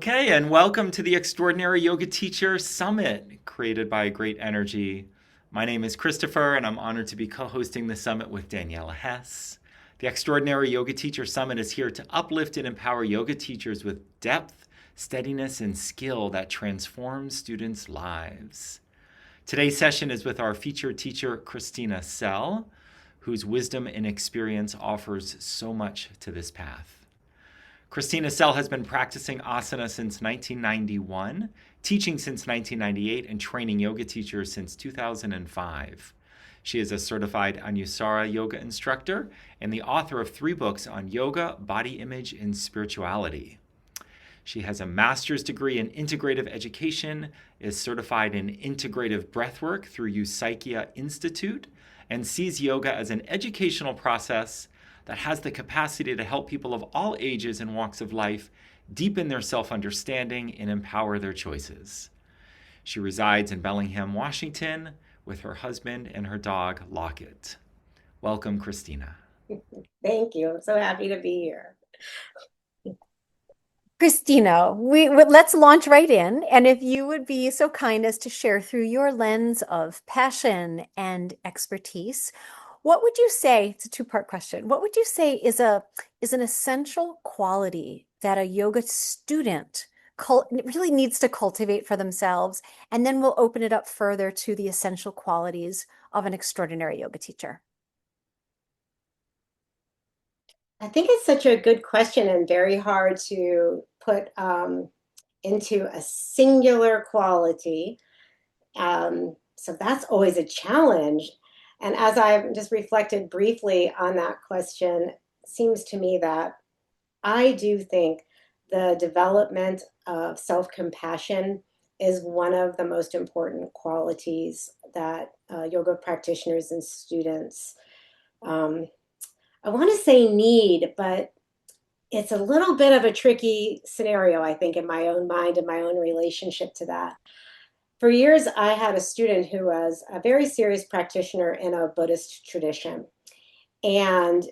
Okay, and welcome to the Extraordinary Yoga Teacher Summit, created by Great Energy. My name is Christopher, and I'm honored to be co hosting the summit with Daniela Hess. The Extraordinary Yoga Teacher Summit is here to uplift and empower yoga teachers with depth, steadiness, and skill that transforms students' lives. Today's session is with our featured teacher, Christina Sell, whose wisdom and experience offers so much to this path. Christina Sell has been practicing asana since 1991, teaching since 1998, and training yoga teachers since 2005. She is a certified Anusara yoga instructor and the author of 3 books on yoga, body image, and spirituality. She has a master's degree in integrative education, is certified in integrative breathwork through Eusaikia Institute, and sees yoga as an educational process that has the capacity to help people of all ages and walks of life deepen their self-understanding and empower their choices. She resides in Bellingham, Washington, with her husband and her dog, Locket. Welcome, Christina. Thank you. I'm so happy to be here. Christina, let's launch right in. And if you would be so kind as to share through your lens of passion and expertise, what would you say, it's a two-part question, what would you say is an essential quality that a yoga student really needs to cultivate for themselves? And then we'll open it up further to the essential qualities of an extraordinary yoga teacher. I think it's such a good question and very hard to put into a singular quality. So that's always a challenge. And as I've just reflected briefly on that question, it seems to me that I do think the development of self-compassion is one of the most important qualities that yoga practitioners and students um, I want to say need, but it's a little bit of a tricky scenario, I think, in my own mind and my own relationship to that. For years, I had a student who was a very serious practitioner in a Buddhist tradition. And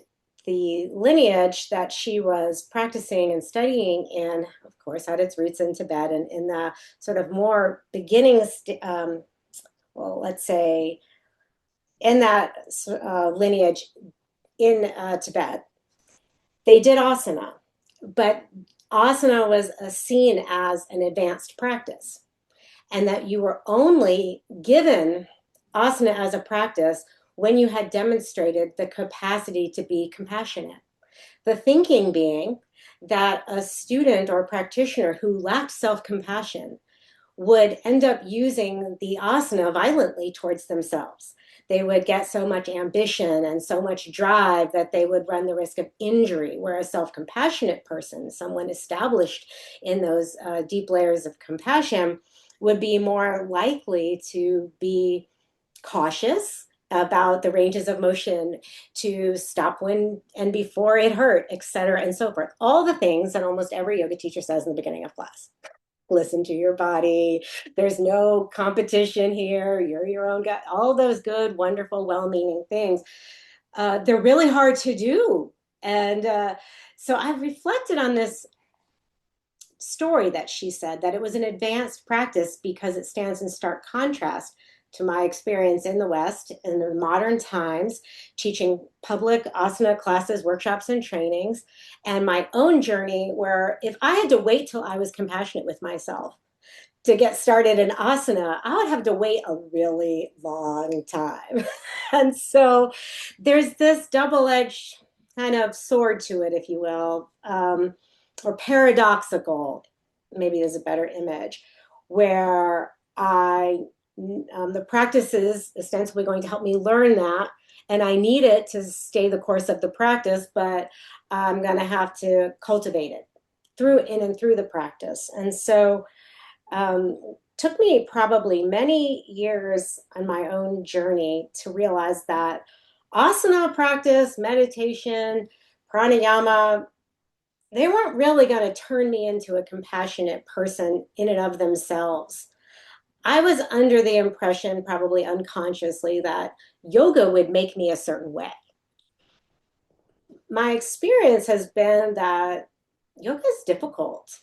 the lineage that she was practicing and studying in, of course, had its roots in Tibet and in the sort of more beginning, well, let's say, in that lineage in Tibet, they did asana, but asana was seen as an advanced practice, and that you were only given asana as a practice when you had demonstrated the capacity to be compassionate. The thinking being that a student or practitioner who lacked self-compassion would end up using the asana violently towards themselves. They would get so much ambition and so much drive that they would run the risk of injury, where a self-compassionate person, someone established in those deep layers of compassion, would be more likely to be cautious about the ranges of motion, to stop when and before it hurt, et cetera, and so forth. All the things that almost every yoga teacher says in the beginning of class. Listen to your body. There's no competition here. You're your own guy. All those good, wonderful, well-meaning things. They're really hard to do. And so I've reflected on this story that she said, that it was an advanced practice because it stands in stark contrast to my experience in the West in the modern times, teaching public asana classes, workshops, and trainings, and my own journey where if I had to wait till I was compassionate with myself to get started in asana, I would have to wait a really long time. And so there's this double-edged kind of sword to it, if you will, or paradoxical, maybe is a better image, where the practice is ostensibly going to help me learn that, and I need it to stay the course of the practice, but I'm going to have to cultivate it through in and through the practice. And so took me probably many years on my own journey to realize that asana practice, meditation, pranayama, they weren't really going to turn me into a compassionate person in and of themselves. I was under the impression, probably unconsciously, that yoga would make me a certain way. My experience has been that yoga is difficult.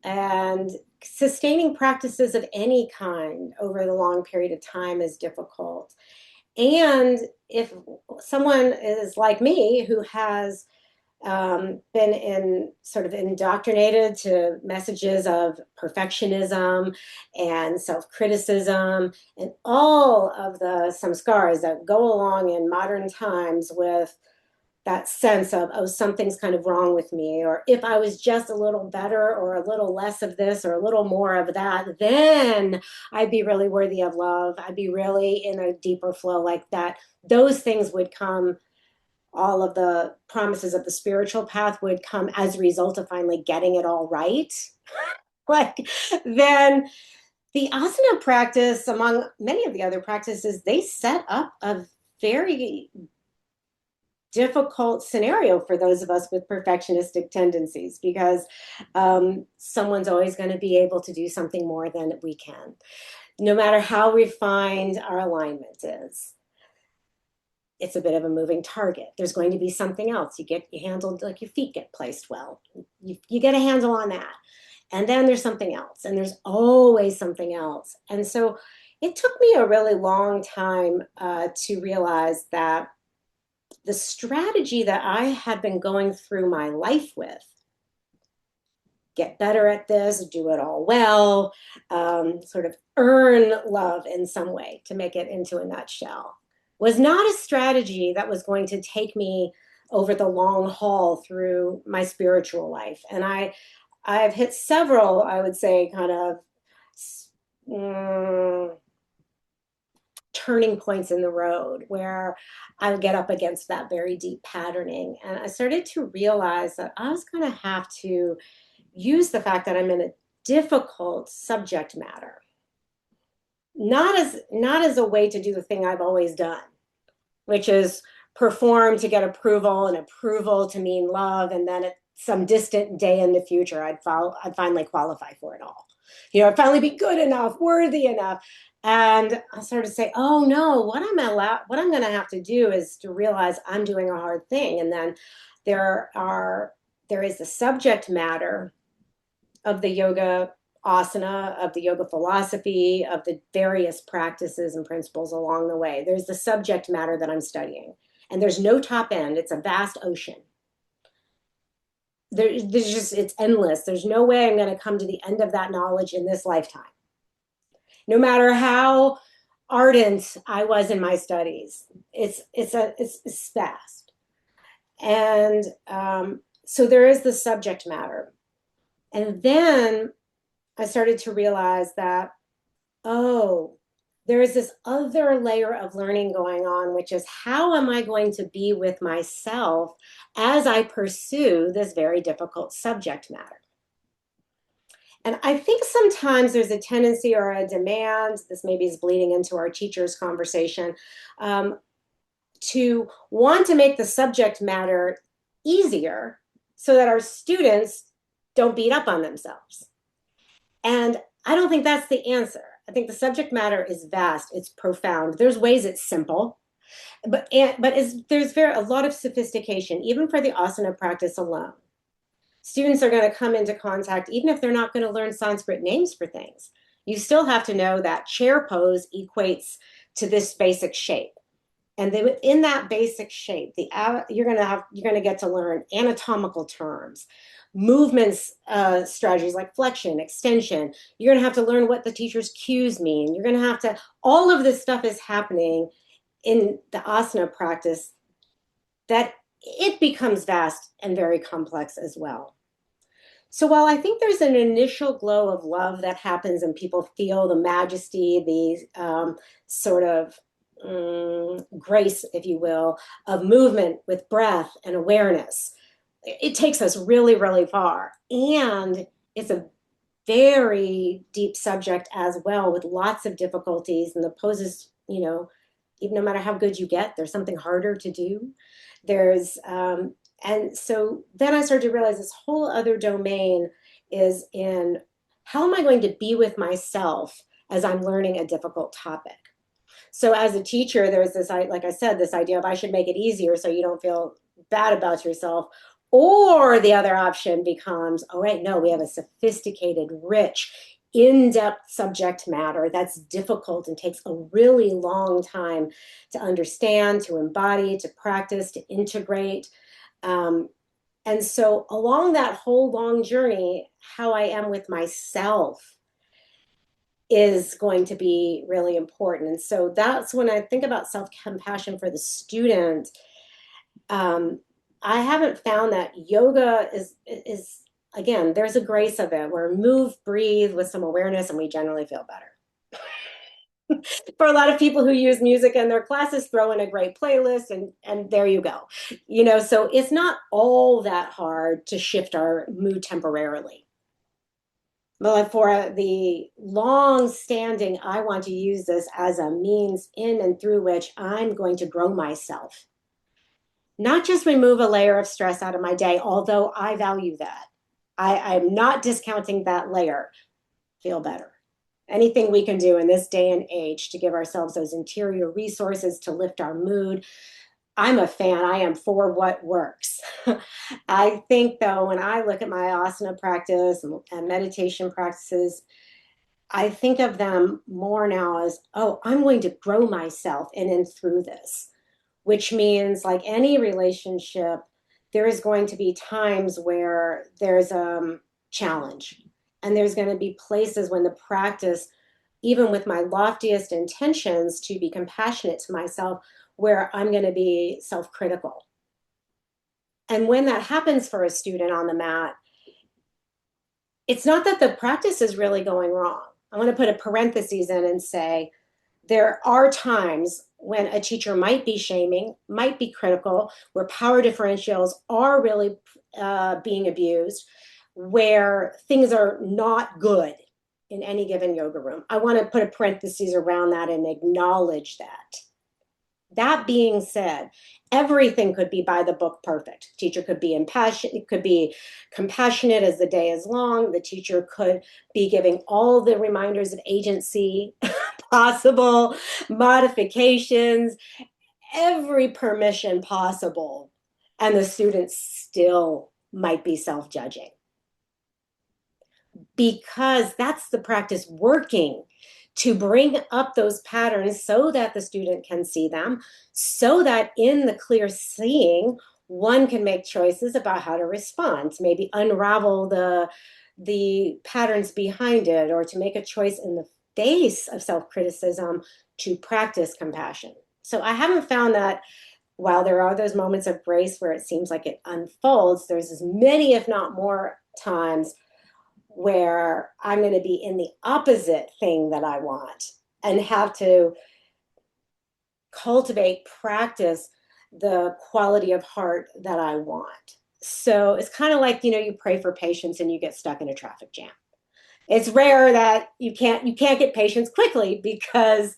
And sustaining practices of any kind over the long period of time is difficult. And if someone is like me who has been sort of indoctrinated to messages of perfectionism and self-criticism and all of the samskaras that go along in modern times with that sense of, oh, something's kind of wrong with me, or if I was just a little better or a little less of this or a little more of that, then I'd be really worthy of love. I'd be really in a deeper flow like that. Those things would come, all of the promises of the spiritual path would come as a result of finally getting it all right. Like, then the asana practice, among many of the other practices, they set up a very difficult scenario for those of us with perfectionistic tendencies, because someone's always going to be able to do something more than we can, no matter how refined our alignment is. It's a bit of a moving target. There's going to be something else. You handled, like your feet get placed well. You get a handle on that. And then there's something else. And there's always something else. And so it took me a really long time to realize that the strategy that I had been going through my life with, get better at this, do it all well, sort of earn love in some way, to make it into a nutshell, was not a strategy that was going to take me over the long haul through my spiritual life. And I've hit several, I would say, kind of turning points in the road where I would get up against that very deep patterning. And I started to realize that I was going to have to use the fact that I'm in a difficult subject matter, not as a way to do the thing I've always done, which is perform to get approval, and approval to mean love, and then at some distant day in the future, I'd finally qualify for it all. I'd finally be good enough, worthy enough. And I started to say, oh no, what I'm going to have to do is to realize I'm doing a hard thing. And then there is the subject matter of the yoga asana, of the yoga philosophy, of the various practices and principles along the way. There's the subject matter that I'm studying, and there's no top end. It's a vast ocean. It's endless. There's no way I'm going to come to the end of that knowledge in this lifetime, no matter how ardent I was in my studies. It's vast. And so there is the subject matter. And then I started to realize that, oh, there is this other layer of learning going on, which is, how am I going to be with myself as I pursue this very difficult subject matter? And I think sometimes there's a tendency or a demand, this maybe is bleeding into our teachers' conversation, to want to make the subject matter easier so that our students don't beat up on themselves. And I don't think that's the answer. I think the subject matter is vast, it's profound. There's ways it's simple, but there's a lot of sophistication, even for the asana practice alone. Students are going to come into contact, even if they're not going to learn Sanskrit names for things. You still have to know that chair pose equates to this basic shape. And then within that basic shape, you're going to get to learn anatomical terms, movements, strategies like flexion, extension. You're going to have to learn what the teacher's cues mean. You're going to have to, all of this stuff is happening in the asana practice, that it becomes vast and very complex as well. So while I think there's an initial glow of love that happens and people feel the majesty, the sort of grace, if you will, of movement with breath and awareness, it takes us really, really far. And it's a very deep subject as well, with lots of difficulties, and the poses, even no matter how good you get, there's something harder to do. And so then I started to realize this whole other domain is in, how am I going to be with myself as I'm learning a difficult topic? So as a teacher, there's this, like I said, this idea of I should make it easier so you don't feel bad about yourself, Or the other option becomes, oh, wait, no, we have a sophisticated, rich, in-depth subject matter that's difficult and takes a really long time to understand, to embody, to practice, to integrate. Um, and so along that whole long journey, how I am with myself is going to be really important. And so that's when I think about self-compassion for the student. Um, I haven't found that yoga is again, there's a grace of it where move, breathe with some awareness, and we generally feel better. For a lot of people who use music in their classes, throw in a great playlist and there you go. So it's not all that hard to shift our mood temporarily. But for the long standing, I want to use this as a means in and through which I'm going to grow myself. Not just remove a layer of stress out of my day, although I value that. I'm not discounting that layer. Feel better. Anything we can do in this day and age to give ourselves those interior resources to lift our mood. I'm a fan. I am for what works. I think, though, when I look at my asana practice and meditation practices, I think of them more now as, oh, I'm going to grow myself in and through this, which means, like any relationship, there is going to be times where there's a challenge. And there's going to be places when the practice, even with my loftiest intentions to be compassionate to myself, where I'm going to be self-critical. And when that happens for a student on the mat, it's not that the practice is really going wrong. I want to put a parenthesis in and say, there are times when a teacher might be shaming, might be critical, where power differentials are really being abused, where things are not good in any given yoga room. I want to put a parenthesis around that and acknowledge that. That being said, everything could be by the book perfect. Teacher could be impassioned, could be compassionate as the day is long. The teacher could be giving all the reminders of agency possible, modifications, every permission possible. And the student still might be self-judging. Because that's the practice working to bring up those patterns so that the student can see them, so that in the clear seeing, one can make choices about how to respond, to maybe unravel the patterns behind it, or to make a choice in the face of self-criticism to practice compassion. So I haven't found that while there are those moments of grace where it seems like it unfolds, there's as many, if not more, times where I'm going to be in the opposite thing that I want and have to cultivate, practice the quality of heart that I want. So it's kind of like, you pray for patience and you get stuck in a traffic jam. It's rare that you can't get patience quickly, because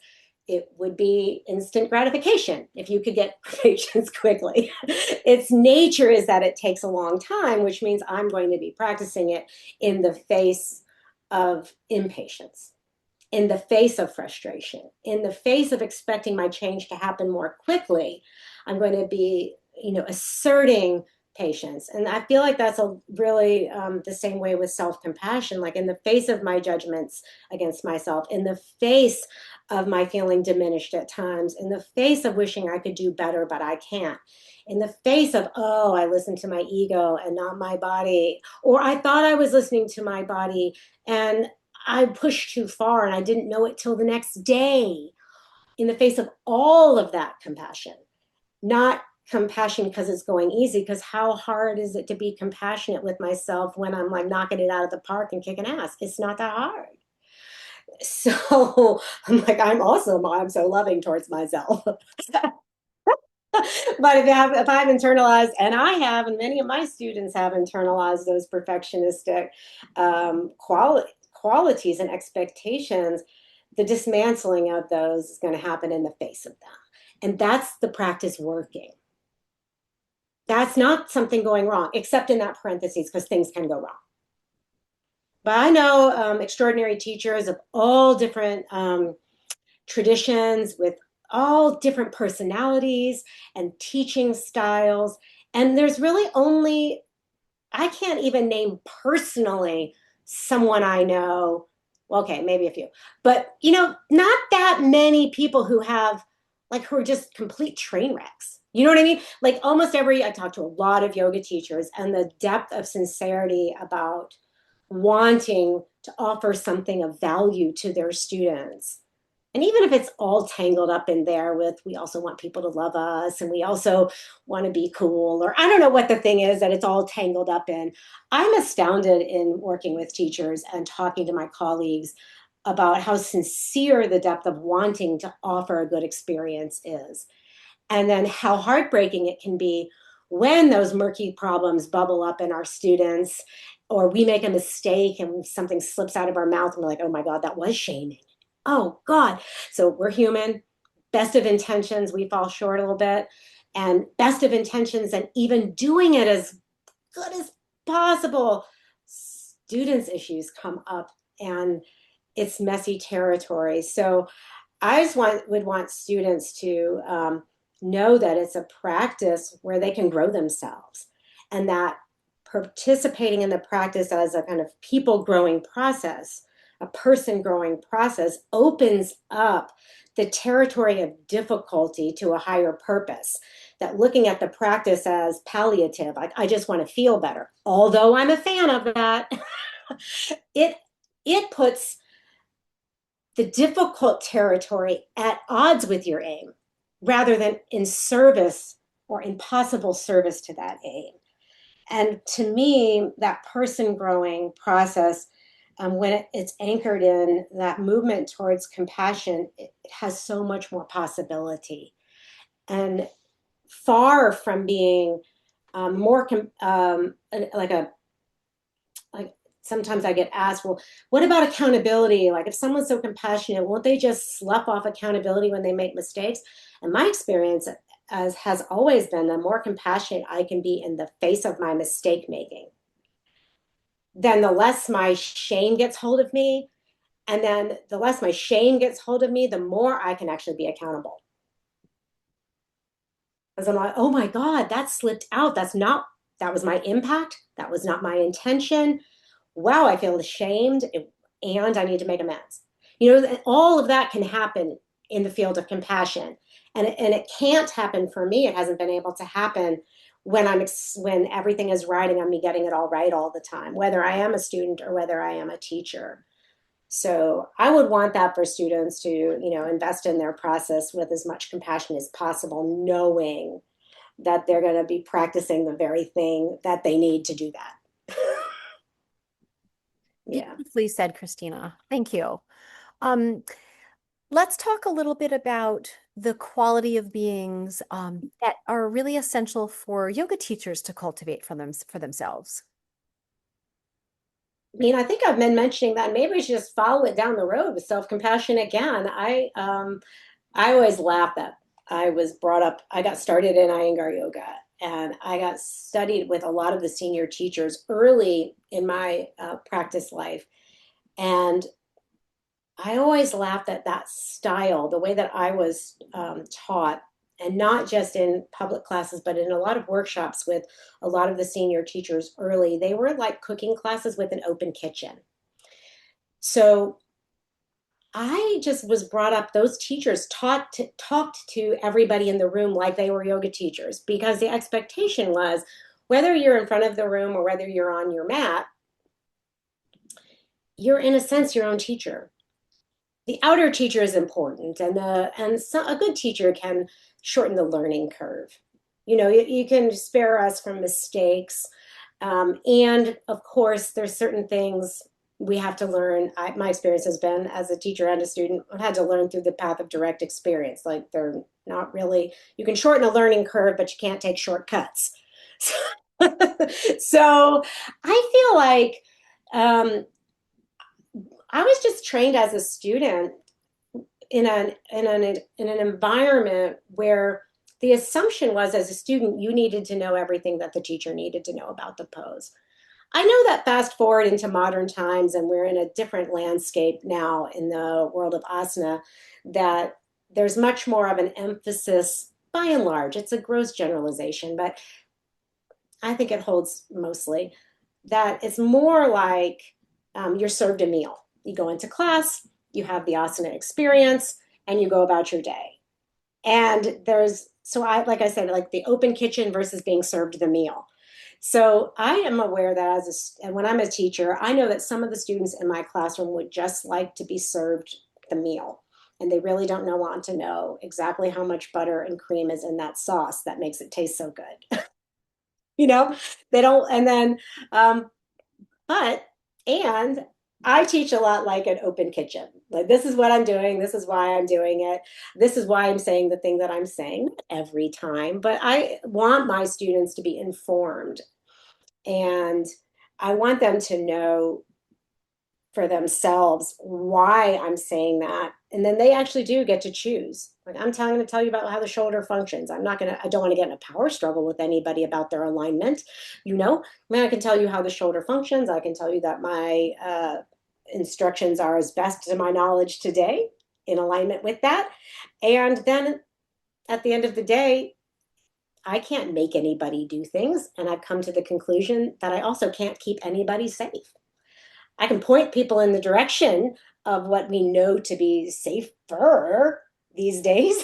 it would be instant gratification if you could get patience quickly. Its nature is that it takes a long time, which means I'm going to be practicing it in the face of impatience, in the face of frustration, in the face of expecting my change to happen more quickly. I'm going to be, asserting patience. And I feel like that's a really the same way with self-compassion, like in the face of my judgments against myself, in the face of my feeling diminished at times, in the face of wishing I could do better, but I can't, in the face of, oh, I listened to my ego and not my body, or I thought I was listening to my body and I pushed too far and I didn't know it till the next day. In the face of all of that compassion, not compassion because it's going easy, because how hard is it to be compassionate with myself when I'm like knocking it out of the park and kicking ass? It's not that hard. So I'm like, I'm awesome. I'm so loving towards myself. But if I've internalized, and I have, and many of my students have internalized those perfectionistic qualities and expectations, the dismantling of those is going to happen in the face of them. And that's the practice working. That's not something going wrong, except in that parentheses, because things can go wrong. But I know extraordinary teachers of all different traditions, with all different personalities and teaching styles. And there's really only I can't even name personally someone I know. Well, okay, maybe a few, but not that many people who have like who are just complete train wrecks. You know what I mean? Like I talk to a lot of yoga teachers, and the depth of sincerity about wanting to offer something of value to their students. And even if it's all tangled up in there with, we also want people to love us and we also want to be cool, or I don't know what the thing is that it's all tangled up in. I'm astounded in working with teachers and talking to my colleagues about how sincere the depth of wanting to offer a good experience is. And then how heartbreaking it can be when those murky problems bubble up in our students, or we make a mistake and something slips out of our mouth and we're like, oh my God, that was shaming. Oh God. So we're human. Best of intentions, we fall short a little bit. And best of intentions and even doing it as good as possible, students' issues come up and it's messy territory. So I just would want students to know that it's a practice where they can grow themselves, and that participating in the practice as a kind of people growing process, a person growing process, opens up the territory of difficulty to a higher purpose. That looking at the practice as palliative, like I just want to feel better, although I'm a fan of that, it it puts the difficult territory at odds with your aim rather than in service or in possible service to that aim. And to me, that person growing process, when it's anchored in that movement towards compassion, it has so much more possibility. And far from being more like a like sometimes I get asked, well, what about accountability? Like if someone's so compassionate, won't they just slough off accountability when they make mistakes? And my experience as has always been, the more compassionate I can be in the face of my mistake making, then the less my shame gets hold of me. And then the less my shame gets hold of me, the more I can actually be accountable. Because I'm like, oh my God, that slipped out. That was my impact. That was not my intention. Wow, I feel ashamed and I need to make amends. All of that can happen in the field of compassion. And it can't happen for me. It hasn't been able to happen when everything is riding on me getting it all right all the time, whether I am a student or whether I am a teacher. So I would want that for students to, invest in their process with as much compassion as possible, knowing that they're going to be practicing the very thing that they need to do that. Yeah. Beautifully said, Christina. Thank you. Um, let's talk a little bit about the quality of beings that are really essential for yoga teachers to cultivate for themselves. I think I've been mentioning that. Maybe we should just follow it down the road with self-compassion again. I always laugh that I got started in Iyengar yoga, and I got studied with a lot of the senior teachers early in my practice life. And I always laughed at that style, the way that I was taught, and not just in public classes, but in a lot of workshops with a lot of the senior teachers early. They were like cooking classes with an open kitchen. So I just was brought up, those teachers talked to everybody in the room like they were yoga teachers, because the expectation was whether you're in front of the room or whether you're on your mat, you're in a sense your own teacher. The outer teacher is important, and a good teacher can shorten the learning curve. You can spare us from mistakes, and of course, there's certain things we have to learn. My experience has been as a teacher and a student, I've had to learn through the path of direct experience. Like they're not really, you can shorten a learning curve, but you can't take shortcuts. So I feel like I was just trained as a student in an environment where the assumption was, as a student, you needed to know everything that the teacher needed to know about the pose. I know that fast forward into modern times, and we're in a different landscape now in the world of asana, that there's much more of an emphasis, by and large, it's a gross generalization, but I think it holds mostly, that it's more like you're served a meal. You go into class, you have the asana experience, and you go about your day. And so like I said, like the open kitchen versus being served the meal. So I am aware that and when I'm a teacher, I know that some of the students in my classroom would just like to be served the meal. And they really don't want to know exactly how much butter and cream is in that sauce that makes it taste so good. You know, they don't, and then, um, but, and I teach a lot like an open kitchen. Like, this is what I'm doing. This is why I'm doing it. This is why I'm saying the thing that I'm saying every time. But I want my students to be informed, and I want them to know for themselves why I'm saying that. And then they actually do get to choose. Like, I'm telling them to tell you about how the shoulder functions. I don't want to get in a power struggle with anybody about their alignment. I mean, I can tell you how the shoulder functions. I can tell you that my instructions are as best to my knowledge today in alignment with that. And then at the end of the day, I can't make anybody do things. And I've come to the conclusion that I also can't keep anybody safe. I can point people in the direction of what we know to be safer these days.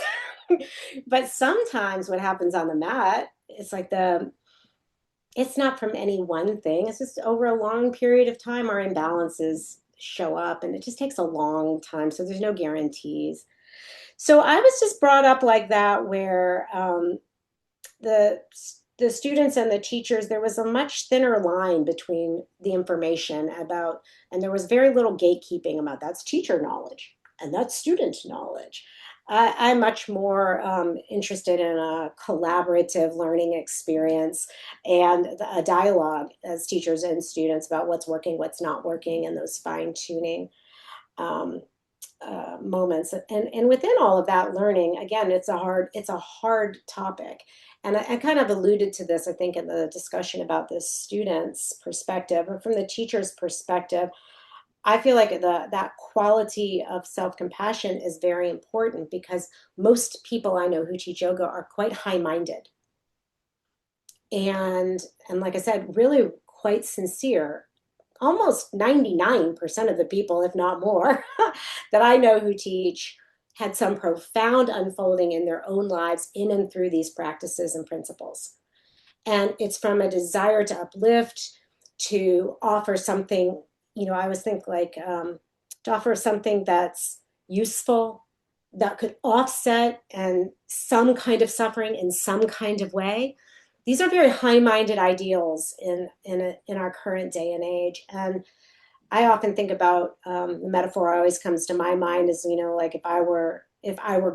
But sometimes what happens on the mat, it's not from any one thing. It's just over a long period of time, our imbalances show up, and it just takes a long time. So there's no guarantees. So I was just brought up like that, where the the students and the teachers, there was a much thinner line between the information about, and there was very little gatekeeping about that's teacher knowledge and that's student knowledge. I'm much more interested in a collaborative learning experience and a dialogue as teachers and students about what's working, what's not working, and those fine tuning. Um, Moments, and within all of that learning, again, it's a hard topic. And I kind of alluded to this, I think, in the discussion about the student's perspective, or from the teacher's perspective. I feel like that quality of self-compassion is very important, because most people I know who teach yoga are quite high-minded, and like I said, really quite sincere. Almost 99% of the people, if not more, that I know who teach had some profound unfolding in their own lives in and through these practices and principles. And it's from a desire to uplift, to offer something, I always think like to offer something that's useful, that could offset and some kind of suffering in some kind of way. These are very high-minded ideals in our current day and age. And I often think about the metaphor always comes to my mind is, like if I were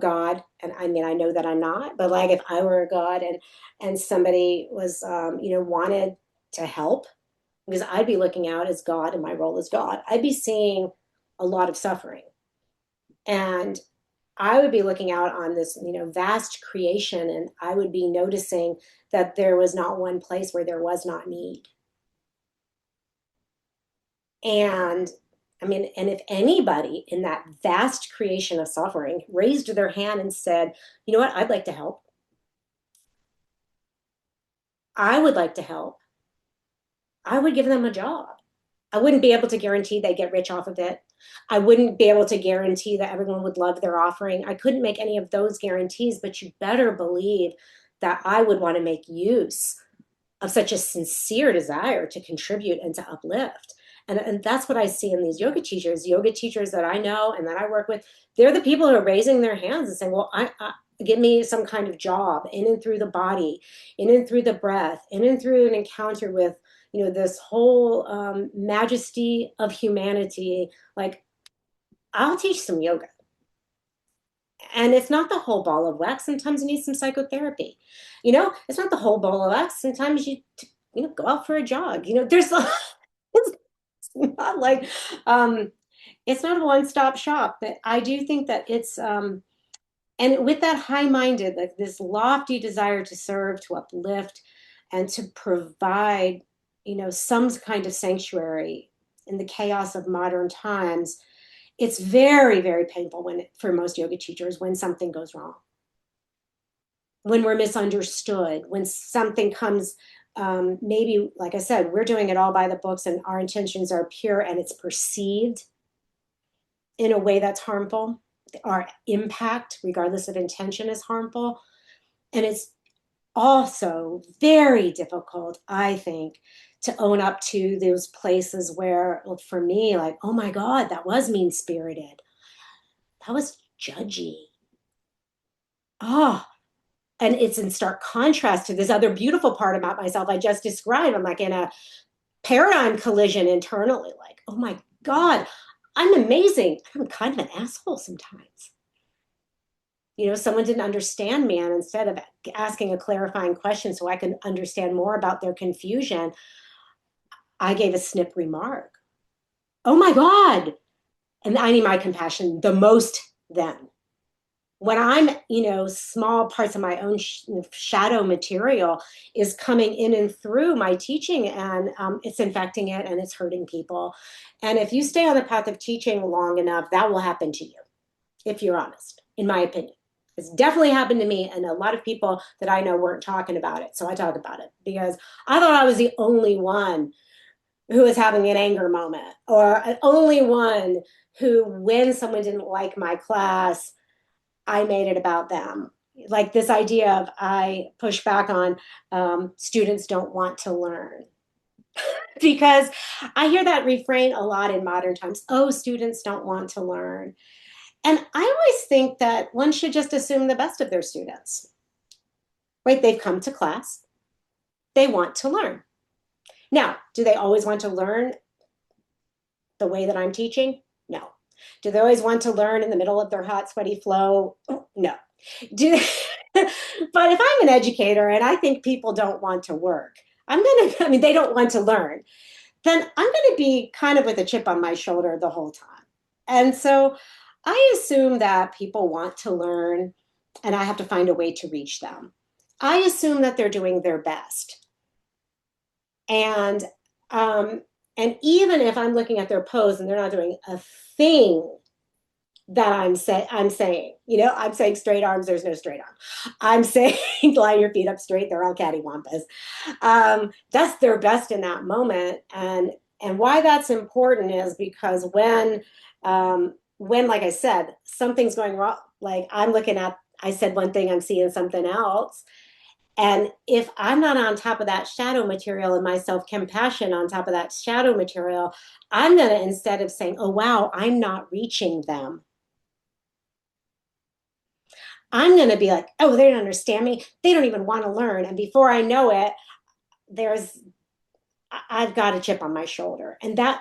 God, and I mean, I know that I'm not, but like if I were a God, and somebody was wanted to help, because I'd be looking out as God in my role as God, I'd be seeing a lot of suffering. And I would be looking out on this, vast creation, and I would be noticing that there was not one place where there was not need. And I mean, and if anybody in that vast creation of suffering raised their hand and said, you know what, I'd like to help. I would like to help. I would give them a job. I wouldn't be able to guarantee they get rich off of it. I wouldn't be able to guarantee that everyone would love their offering. I couldn't make any of those guarantees, but you better believe that I would want to make use of such a sincere desire to contribute and to uplift. And that's what I see in these yoga teachers that I know and that I work with. They're the people who are raising their hands and saying, well, give me some kind of job in and through the body, in and through the breath, in and through an encounter with, this whole majesty of humanity. Like, I'll teach some yoga. And it's not the whole ball of wax. Sometimes you need some psychotherapy. It's not the whole ball of wax. Sometimes go out for a jog. There's it's not like it's not a one-stop shop. But I do think that it's and with that high-minded, like this lofty desire to serve, to uplift, and to provide, some kind of sanctuary in the chaos of modern times. It's very, very painful for most yoga teachers, when something goes wrong, when we're misunderstood, when something comes maybe, like I said, we're doing it all by the books and our intentions are pure and it's perceived in a way that's harmful. Our impact, regardless of intention, is harmful. And it's also very difficult, I think, to own up to those places where, well, for me, like, oh my God, that was mean spirited. That was judgy. Oh, and it's in stark contrast to this other beautiful part about myself I just described. I'm like in a paradigm collision internally, like, oh my God, I'm amazing. I'm kind of an asshole sometimes. Someone didn't understand me, and instead of asking a clarifying question so I can understand more about their confusion, I gave a snip remark. Oh my God. And I need my compassion the most then. When I'm, small parts of my own shadow material is coming in and through my teaching, and it's infecting it and it's hurting people. And if you stay on the path of teaching long enough, that will happen to you, if you're honest, in my opinion. It's definitely happened to me, and a lot of people that I know weren't talking about it. So I talk about it because I thought I was the only one who was having an anger moment, or the only one who, when someone didn't like my class, I made it about them. Like this idea of I push back on students don't want to learn. Because I hear that refrain a lot in modern times. Oh, students don't want to learn. And I always think that one should just assume the best of their students, right? They've come to class, they want to learn. Now, do they always want to learn the way that I'm teaching? No. Do they always want to learn in the middle of their hot, sweaty flow? No. Do they, but if I'm an educator and I think people don't want to work, they don't want to learn, then I'm going to be kind of with a chip on my shoulder the whole time. And so I assume that people want to learn and I have to find a way to reach them. I assume that they're doing their best. And and even if I'm looking at their pose and they're not doing a thing that I'm saying, I'm saying straight arms, there's no straight arm. I'm saying line your feet up straight, they're all cattywampus. That's their best in that moment. And why that's important is because when, like I said, something's going wrong, like I said one thing, I'm seeing something else. And if I'm not on top of that shadow material and my self-compassion on top of that shadow material, I'm going to, instead of saying, oh, wow, I'm not reaching them, I'm going to be like, oh, they don't understand me. They don't even want to learn. And before I know it, I've got a chip on my shoulder. And that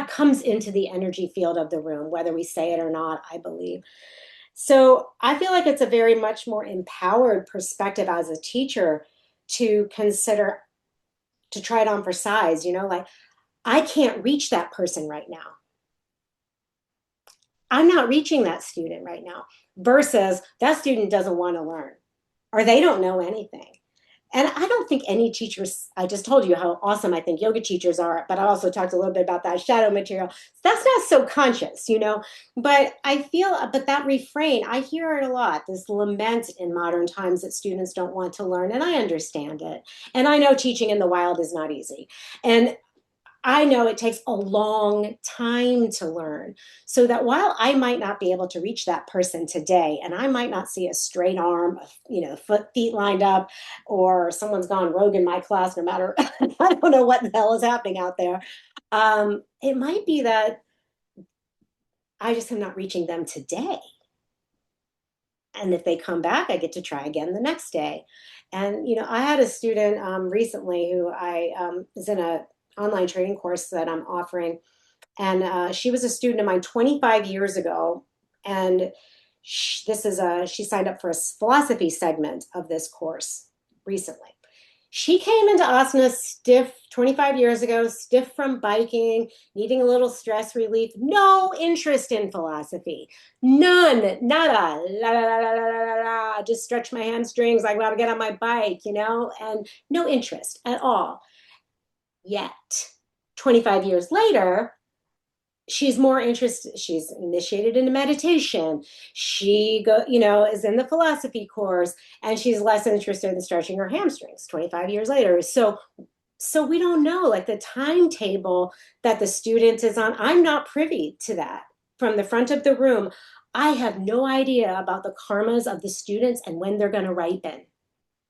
comes into the energy field of the room, whether we say it or not, I believe. So I feel like it's a very much more empowered perspective as a teacher to consider, to try it on for size, like I can't reach that person right now. I'm not reaching that student right now versus that student doesn't want to learn or they don't know anything. And I don't think any teachers, I just told you how awesome I think yoga teachers are, but I also talked a little bit about that shadow material. That's not so conscious, but but that refrain, I hear it a lot, this lament in modern times that students don't want to learn. And I understand it. And I know teaching in the wild is not easy. And I know it takes a long time to learn, so that while I might not be able to reach that person today, and I might not see a straight arm, feet lined up, or someone's gone rogue in my class, no matter, I don't know what the hell is happening out there. It might be that I just am not reaching them today. And if they come back, I get to try again the next day. And, I had a student recently who I was in a online training course that I'm offering. And she was a student of mine 25 years ago. And she signed up for a philosophy segment of this course recently. She came into asana stiff 25 years ago, stiff from biking, needing a little stress relief, no interest in philosophy, none, nada, la, la, la, la, la, la, just stretch my hamstrings, I gotta get on my bike, and no interest at all. Yet, 25 years later, she's more interested, she's initiated into meditation, is in the philosophy course, and she's less interested in stretching her hamstrings 25 years later. So we don't know like the timetable that the student is on. I'm not privy to that from the front of the room. I have no idea about the karmas of the students and when they're going to ripen.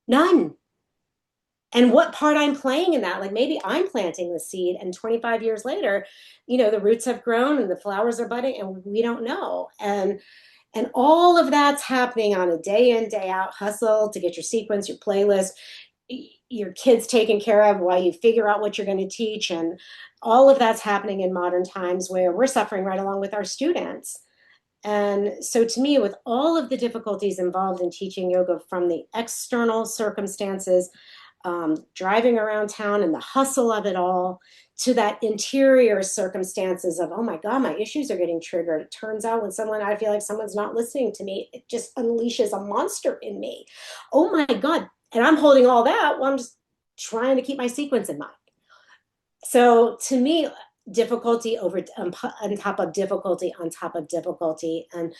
None. And what part I'm playing in that. Like maybe I'm planting the seed, and 25 years later, the roots have grown and the flowers are budding, and we don't know. And all of that's happening on a day in, day out hustle to get your sequence, your playlist, your kids taken care of while you figure out what you're going to teach. And all of that's happening in modern times where we're suffering right along with our students. And so to me, with all of the difficulties involved in teaching yoga, from the external circumstances, driving around town and the hustle of it all, to that interior circumstances of, oh my God, my issues are getting triggered. It turns out when I feel like someone's not listening to me, it just unleashes a monster in me. Oh my God. And I'm holding all that while I'm just trying to keep my sequence in mind. So to me, difficulty on top of difficulty on top of difficulty, and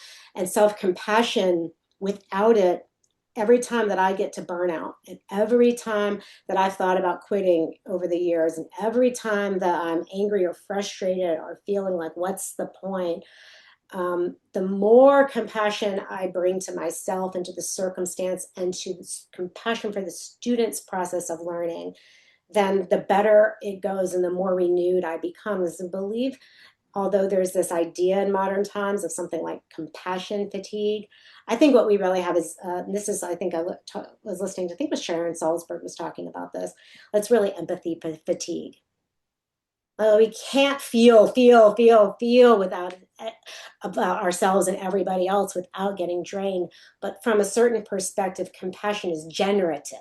self-compassion, without it, every time that I get to burnout, and every time that I've thought about quitting over the years, and every time that I'm angry or frustrated or feeling like, what's the point? The more compassion I bring to myself and to the circumstance and to compassion for the student's process of learning, then the better it goes and the more renewed I become. As I believe, although there's this idea in modern times of something like compassion fatigue, I think what we really have is, this is, I think was listening to, I think it was Sharon Salzberg was talking about this. It's really empathy fatigue. Oh, we can't feel without about ourselves and everybody else without getting drained. But from a certain perspective, compassion is generative,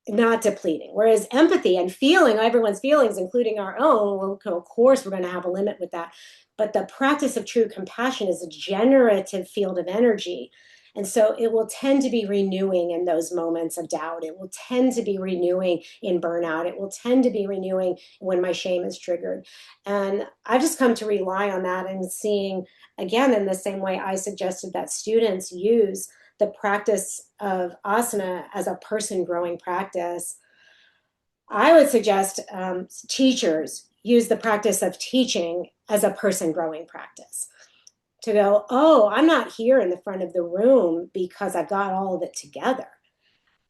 not depleting. Whereas empathy and feeling everyone's feelings, including our own, well, of course, we're going to have a limit with that. But the practice of true compassion is a generative field of energy. And so it will tend to be renewing in those moments of doubt. It will tend to be renewing in burnout. It will tend to be renewing when my shame is triggered. And I've just come to rely on that, and seeing, again, in the same way I suggested that students use the practice of asana as a person growing practice, I would suggest teachers use the practice of teaching as a person growing practice. To go, oh, I'm not here in the front of the room because I've got all of it together.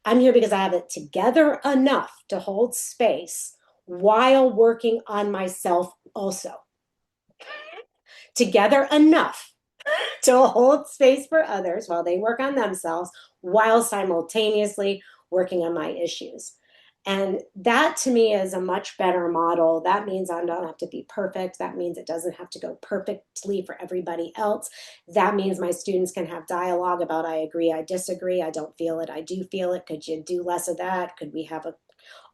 I'm here because I have it together enough to hold space while working on myself also. Together enough to hold space for others while they work on themselves, while simultaneously working on my issues. And that to me is a much better model. That means I don't have to be perfect. That means it doesn't have to go perfectly for everybody else. That means my students can have dialogue about, I agree, I disagree, I don't feel it, I do feel it. Could you do less of that? Could we have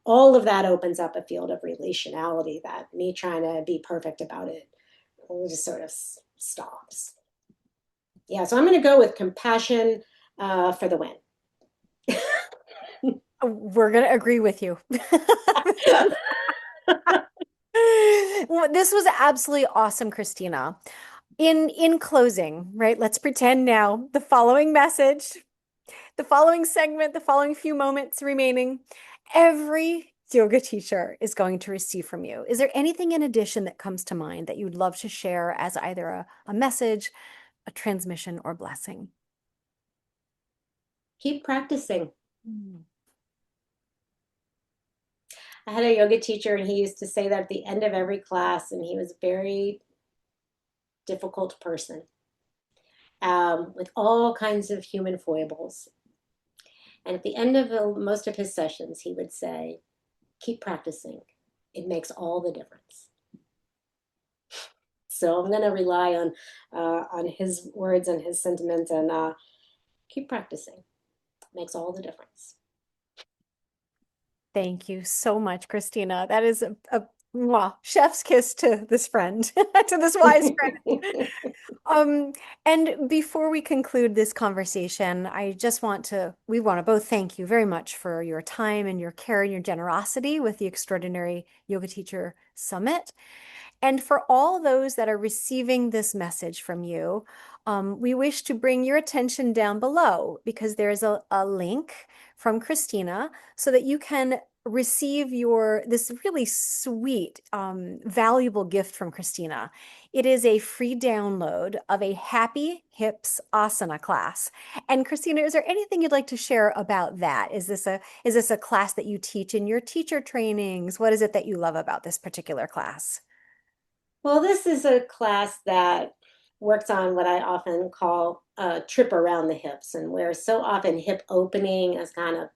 all of that opens up a field of relationality that me trying to be perfect about it just sort of stops. Yeah, so I'm going to go with compassion for the win. We're going to agree with you. Well, this was absolutely awesome, Christina. In closing, right? Let's pretend now the following message, the following segment, the following few moments remaining, every yoga teacher is going to receive from you. Is there anything in addition that comes to mind that you'd love to share as either a message, a transmission, or blessing? Keep practicing. I had a yoga teacher, and he used to say that at the end of every class, and he was a very difficult person with all kinds of human foibles. And at the end of most of his sessions, he would say, keep practicing. It makes all the difference. So I'm going to rely on his words and his sentiment, and keep practicing. It makes all the difference. Thank you so much, Christina. That is a Mwah. Chef's kiss to this friend, to this wise friend. Um, and before we conclude this conversation, we want to both thank you very much for your time and your care and your generosity with the Extraordinary Yoga Teacher Summit. And for all those that are receiving this message from you, we wish to bring your attention down below because there's a link from Christina so that you can receive this really sweet, valuable gift from Christina. It is a free download of a Happy Hips Asana class. And Christina, is there anything you'd like to share about that? Is this a class that you teach in your teacher trainings? What is it that you love about this particular class? Well, this is a class that works on what I often call a trip around the hips, and where so often hip opening is kind of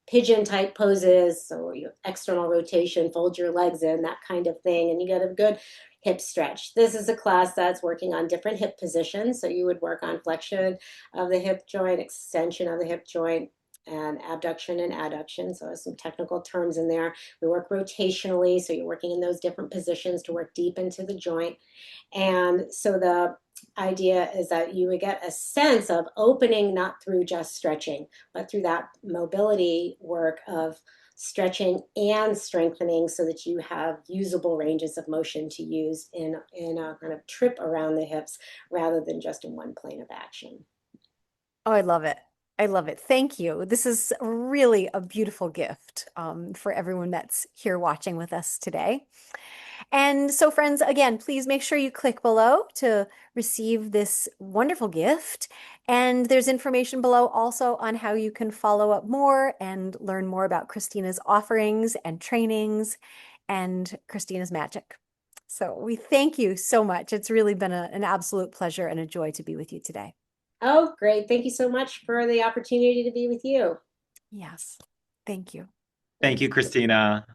pigeon type poses, so your external rotation, fold your legs in, that kind of thing, and you get a good hip stretch. This is a class that's working on different hip positions, so you would work on flexion of the hip joint, extension of the hip joint, and abduction and adduction. So there's some technical terms in there. We work rotationally, so you're working in those different positions to work deep into the joint. And so the idea is that you would get a sense of opening not through just stretching, but through that mobility work of stretching and strengthening so that you have usable ranges of motion to use in a kind of trip around the hips rather than just in one plane of action. Oh, I love it. I love it. Thank you. This is really a beautiful gift for everyone that's here watching with us today. And so, friends, again, please make sure you click below to receive this wonderful gift. And there's information below also on how you can follow up more and learn more about Christina's offerings and trainings and Christina's magic. So we thank you so much. It's really been an absolute pleasure and a joy to be with you today. Oh, great. Thank you so much for the opportunity to be with you. Yes. Thank you. Thank you, Christina.